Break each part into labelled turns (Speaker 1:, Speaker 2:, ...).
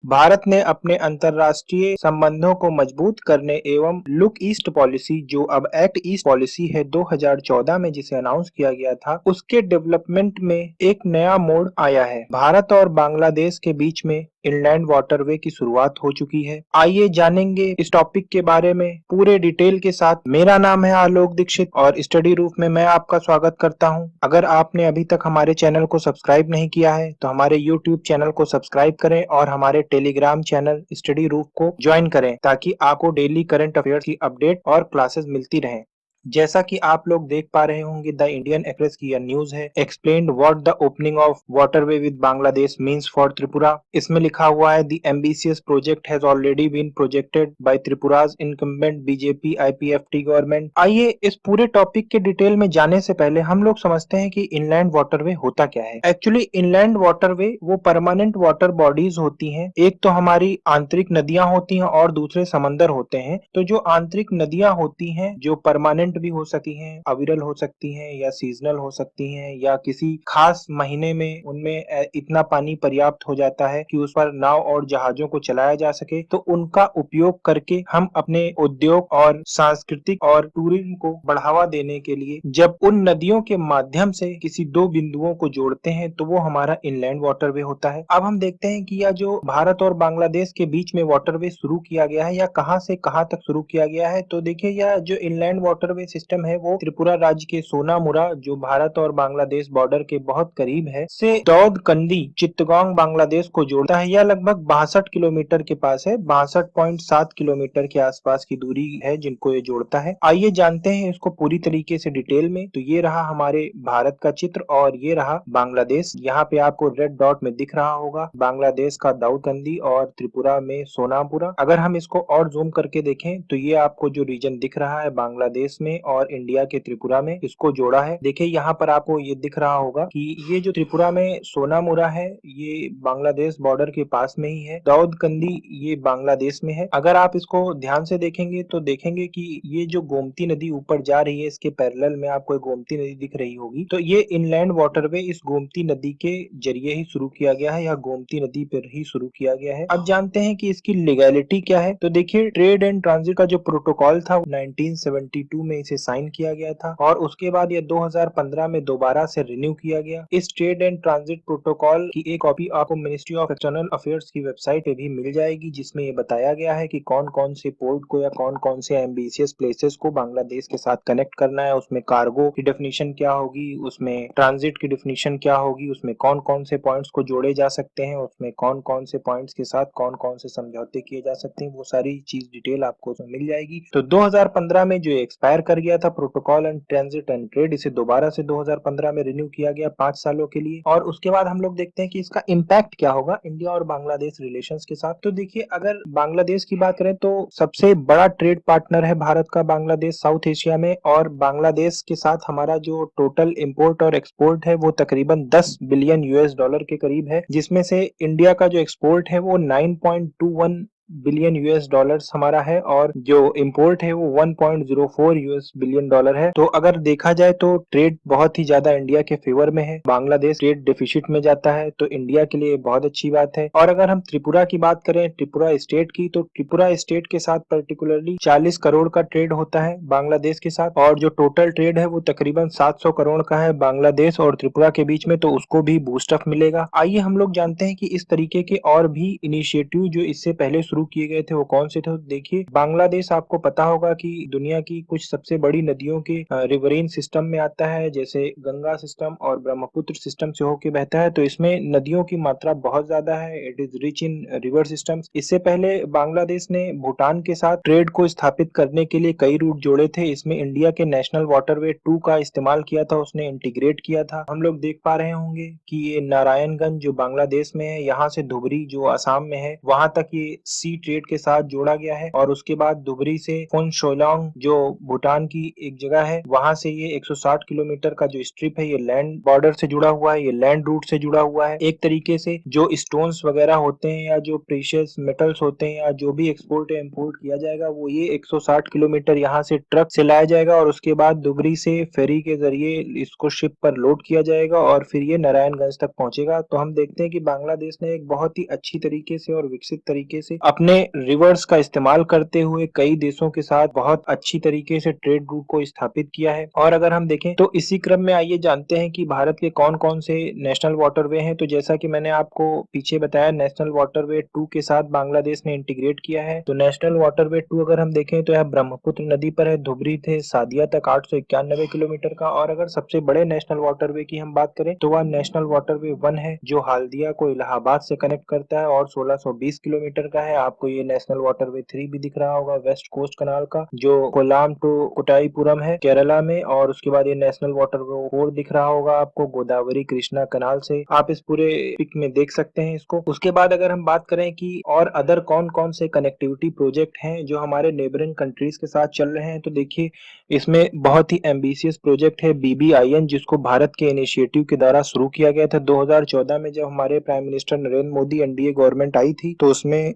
Speaker 1: भारत ने अपने अंतर्राष्ट्रीय संबंधों को मजबूत करने एवं लुक ईस्ट पॉलिसी, जो अब एक्ट ईस्ट पॉलिसी है 2014 में जिसे अनाउंस किया गया था, उसके डेवलपमेंट में एक नया मोड़ आया है। भारत और बांग्लादेश के बीच में इनलैंड वाटरवे की शुरुआत हो चुकी है। आइए जानेंगे इस टॉपिक के बारे में पूरे डिटेल के साथ। मेरा नाम है आलोक दीक्षित और स्टडी रूफ में मैं आपका स्वागत करता हूं। अगर आपने अभी तक हमारे चैनल को सब्सक्राइब नहीं किया है तो हमारे यूट्यूब चैनल को सब्सक्राइब करें और हमारे टेलीग्राम चैनल स्टडी रूफ को ज्वाइन करें ताकि आपको डेली करंट अफेयर्स की अपडेट और क्लासेस मिलती रहें। जैसा कि आप लोग देख पा रहे होंगे, द इंडियन एक्सप्रेस की यह न्यूज है, explained what the opening of waterway with Bangladesh means for Tripura. इसमें लिखा हुआ है, the ambitious project has already been projected by Tripura's incumbent BJP IPFT government. आइए इस पूरे टॉपिक के डिटेल में जाने से पहले हम लोग समझते हैं कि इनलैंड वाटरवे होता क्या है। एक्चुअली इनलैंड वाटरवे वो परमानेंट वाटर बॉडीज होती हैं। एक तो हमारी आंतरिक नदियां होती हैं और दूसरे समंदर होते हैं। तो जो आंतरिक नदियां होती हैं, जो परमानेंट भी हो सकती हैं, अविरल हो सकती हैं या सीजनल हो सकती हैं, या किसी खास महीने में उनमें इतना पानी पर्याप्त हो जाता है कि उस पर नाव और जहाजों को चलाया जा सके, तो उनका उपयोग करके हम अपने उद्योग और सांस्कृतिक और टूरिज्म को बढ़ावा देने के लिए जब उन नदियों के माध्यम से किसी दो बिंदुओं को जोड़ते हैं तो वो हमारा इनलैंड वाटरवे होता है। अब हम देखते हैं कि यह जो भारत और बांग्लादेश के बीच में वाटरवे शुरू किया गया है या कहां से कहां तक शुरू किया गया है, तो देखिए यह जो इनलैंड वाटरवे सिस्टम है वो त्रिपुरा राज्य के सोनामुरा, जो भारत और बांग्लादेश बॉर्डर के बहुत करीब है, से दौदकंदी चित्तगोंग बांग्लादेश को जोड़ता है। यह लगभग 62 किलोमीटर के पास है, 62.7 किलोमीटर के आसपास की दूरी है जिनको ये जोड़ता है। आइए जानते हैं इसको पूरी तरीके से डिटेल में। तो ये रहा हमारे भारत का चित्र और ये रहा बांग्लादेश। यहाँ पे आपको रेड डॉट में दिख रहा होगा बांग्लादेश का दाऊदकंदी और त्रिपुरा में सोनापुरा। अगर हम इसको और जूम करके देखें तो ये आपको जो रीजन दिख रहा है बांग्लादेश में और इंडिया के त्रिपुरा में, इसको जोड़ा है। देखिए यहाँ पर आपको ये दिख रहा होगा कि ये जो त्रिपुरा में सोनामुरा है ये बांग्लादेश बॉर्डर के पास में ही है। दाऊदकंदी ये बांग्लादेश में है। अगर आप इसको ध्यान से देखेंगे तो देखेंगे कि ये जो गोमती नदी ऊपर जा रही है, इसके पैरेलल में आपको एक गोमती नदी दिख रही होगी। तो ये इनलैंड वाटरवे इस गोमती नदी के जरिए ही शुरू किया गया है या गोमती नदी पर ही शुरू किया गया है। अब जानते हैं कि इसकी लीगैलिटी क्या है। तो देखिए ट्रेड एंड ट्रांजिट का जो प्रोटोकॉल था 1972 में इसे साइन किया गया था और उसके बाद यह 2015 में दोबारा से रिन्यू किया गया। इस ट्रेड एंड ट्रांजिट प्रोटोकॉल की एक कॉपी आपको मिनिस्ट्री ऑफ एक्सटर्नल अफेयर्स की वेबसाइट पे भी मिल जाएगी, जिसमें ये बताया गया है कि कौन कौन से पोर्ट को या कौन कौन से एम्बिशियस प्लेसेस को बांग्लादेश के साथ कनेक्ट करना है, उसमें कार्गो की डेफिनेशन क्या होगी, उसमें ट्रांजिट की डेफिनेशन क्या होगी, उसमें कौन कौन से पॉइंट्स को जोड़े जा सकते हैं, उसमें कौन कौन से पॉइंट्स के साथ कौन कौन से समझौते किए जा सकते हैं, वो सारी चीज डिटेल आपको उसमें मिल जाएगी। तो 2015 में जो एक्सपायर कर गया था protocol and transit and trade, इसे दोबारा से 2015 में रिन्यू किया गया 5 सालों के लिए। और उसके बाद हम लोग देखते हैं कि इसका इम्पैक्ट क्या होगा इंडिया और बांग्लादेश रिलेशंस के साथ। तो देखिए अगर बांग्लादेश की बात करें तो सबसे बड़ा ट्रेड पार्टनर है भारत का बांग्लादेश साउथ एशिया में, और बांग्लादेश के साथ हमारा जो टोटल इंपोर्ट और एक्सपोर्ट है वो तकरीबन 10 बिलियन यूएस डॉलर के करीब है, जिसमें से इंडिया का जो एक्सपोर्ट है वो 9.21 बिलियन यूएस डॉलर्स हमारा है और जो इंपोर्ट है वो 1.04 यूएस बिलियन डॉलर है। तो अगर देखा जाए तो ट्रेड बहुत ही ज्यादा इंडिया के फेवर में है। बांग्लादेश ट्रेड डेफिसिट में जाता है तो इंडिया के लिए बहुत अच्छी बात है। और अगर हम त्रिपुरा की बात करें, त्रिपुरा स्टेट की, तो त्रिपुरा स्टेट के साथ पर्टिकुलरली 40 करोड़ का ट्रेड होता है बांग्लादेश के साथ, और जो टोटल ट्रेड है वो तकरीबन 700 करोड़ का है बांग्लादेश और त्रिपुरा के बीच में, तो उसको भी बूस्ट अप मिलेगा। आइए हम लोग जानते हैं कि इस तरीके के और भी इनिशिएटिव जो इससे पहले शुरू किए गए थे वो कौन से थे। तो देखिए बांग्लादेश आपको पता होगा कि दुनिया की कुछ सबसे बड़ी नदियों के रिवरीन सिस्टम में आता है, जैसे गंगा सिस्टम और ब्रह्मपुत्र सिस्टम से होके बहता है। तो इसमें नदियों की मात्रा बहुत ज्यादा है, it is rich in river systems. इससे पहले बांग्लादेश ने भूटान के साथ ट्रेड को स्थापित करने के लिए कई रूट जोड़े थे। इसमें इंडिया के नेशनल वाटरवे 2 का इस्तेमाल किया था, उसने इंटीग्रेट किया था। हम लोग देख पा रहे होंगे कि ये नारायणगंज जो बांग्लादेश में है, यहाँ से धुबरी जो असम में है, वहां तक ये सी ट्रेड के साथ जोड़ा गया है। और उसके बाद दुबरी से फोनशोलोंग जो भूटान की एक जगह है, वहां से ये 160 किलोमीटर का जो स्ट्रिप है ये लैंड बॉर्डर से जुड़ा हुआ है, ये लैंड रूट से जुड़ा हुआ है। एक तरीके से जो स्टोन्स वगैरह होते हैं या जो प्रीशियस मेटल्स होते हैं या जो भी एक्सपोर्ट या इम्पोर्ट किया जाएगा वो ये 160 किलोमीटर यहाँ से ट्रक से लाया जाएगा और उसके बाद दुबरी से फेरी के जरिए इसको शिप पर लोड किया जाएगा और फिर ये नारायणगंज तक पहुंचेगा। तो हम देखते हैं कि बांग्लादेश ने एक बहुत ही अच्छी तरीके से और विकसित तरीके से अपने रिवर्स का इस्तेमाल करते हुए कई देशों के साथ बहुत अच्छी तरीके से ट्रेड रूट को स्थापित किया है। और अगर हम देखें तो इसी क्रम में आइए जानते हैं कि भारत के कौन कौन से नेशनल वाटरवे हैं। तो जैसा कि मैंने आपको पीछे बताया, नेशनल वाटरवे 2 के साथ बांग्लादेश ने इंटीग्रेट किया है। तो नेशनल वाटरवे 2 अगर हम देखें तो यह ब्रह्मपुत्र नदी पर है, धुबरी से सादिया तक 891 किलोमीटर का। और अगर सबसे बड़े नेशनल वाटरवे की हम बात करें तो वह नेशनल वाटरवे 1 है जो हल्दिया को इलाहाबाद से कनेक्ट करता है और 1620 किलोमीटर का है। आपको ये नेशनल वाटरवे 3 भी दिख रहा होगा वेस्ट कोस्ट कनाल का, जो कोलाम टू कोटाईपुरम है केरला में। और उसके बाद ये नेशनल वाटरवे 4 दिख रहा होगा आपको गोदावरी कृष्णा कनाल से। आप इस पूरे पिक में देख सकते हैं इसको। उसके बाद अगर हम बात करें कि और अदर कौन कौन से कनेक्टिविटी प्रोजेक्ट हैं जो हमारे नेबरिंग कंट्रीज के साथ चल रहे हैं, तो देखिए इसमें बहुत ही एम्बिशियस प्रोजेक्ट है BBIN, जिसको भारत के इनिशिएटिव के द्वारा शुरू किया गया था 2014 में, जब हमारे prime minister Narendra Modi NDA government आई थी। तो उसमें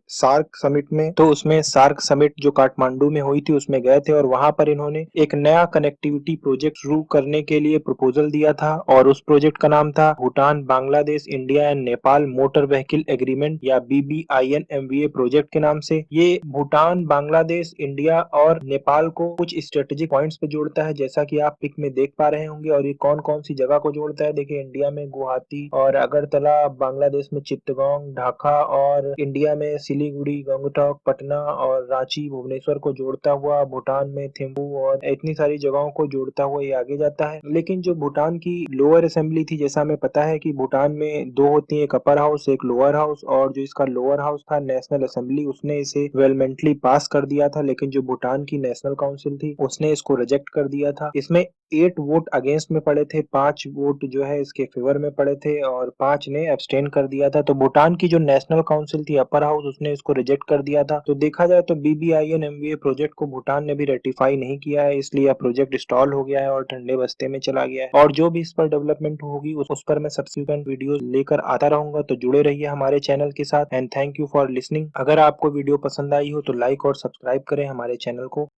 Speaker 1: सार्क समिट जो काठमांडू में हुई थी उसमें गए थे और वहां पर इन्होंने एक नया कनेक्टिविटी प्रोजेक्ट शुरू करने के लिए प्रपोजल दिया था और उस प्रोजेक्ट का नाम था Bhutan Bangladesh India and Nepal motor vehicle agreement या BBIN MVA प्रोजेक्ट के नाम से। ये भूटान, बांग्लादेश, इंडिया और नेपाल को कुछ स्ट्रेटेजिक पॉइंट्स पे जोड़ता है, जैसा कि आप पिक में देख पा रहे होंगे। और ये कौन कौन सी जगह को जोड़ता है, देखिए इंडिया में गुवाहाटी और अगरतला, बांग्लादेश में चित्तगोंग, ढाका और इंडिया में सिलीगुड़ी, गंगटोक, पटना और रांची, भुवनेश्वर को जोड़ता हुआ भूटान में थिम्पू और इतनी सारी जगहों को जोड़ता हुआ ये आगे जाता है। लेकिन जो भूटान की लोअर असेंबली थी, जैसा हमें पता है कि भूटान में दो होती है, एक अपर हाउस एक लोअर हाउस, और जो इसका लोअर हाउस था नेशनल असेंबली उसने इसे वेलमेंटली पास कर दिया था, लेकिन जो भूटान की नेशनल काउंसिल थी उसने इसको रिजेक्ट कर दिया था। इसमें 8 वोट अगेंस्ट में पड़े थे, 5 वोट जो है इसके फेवर में पड़े थे और 5 ने एब्सटेन कर दिया था। तो भूटान की जो नेशनल काउंसिल थी अपर हाउस उसने इसको रिजेक्ट कर दिया था। तो देखा जाए तो BBIN MVA प्रोजेक्ट को भूटान ने भी रेटिफाई नहीं किया है, इसलिए यह प्रोजेक्ट स्टॉल हो गया है और ठंडे बस्ते में चला गया है। और जो भी इस पर डेवलपमेंट होगी उस पर मैं सब्सिक्वेंट वीडियो लेकर आता रहूंगा। तो जुड़े रहिए हमारे चैनल के साथ and thank you for listening. अगर आपको वीडियो पसंद आई हो तो लाइक और सब्सक्राइब करें हमारे चैनल को।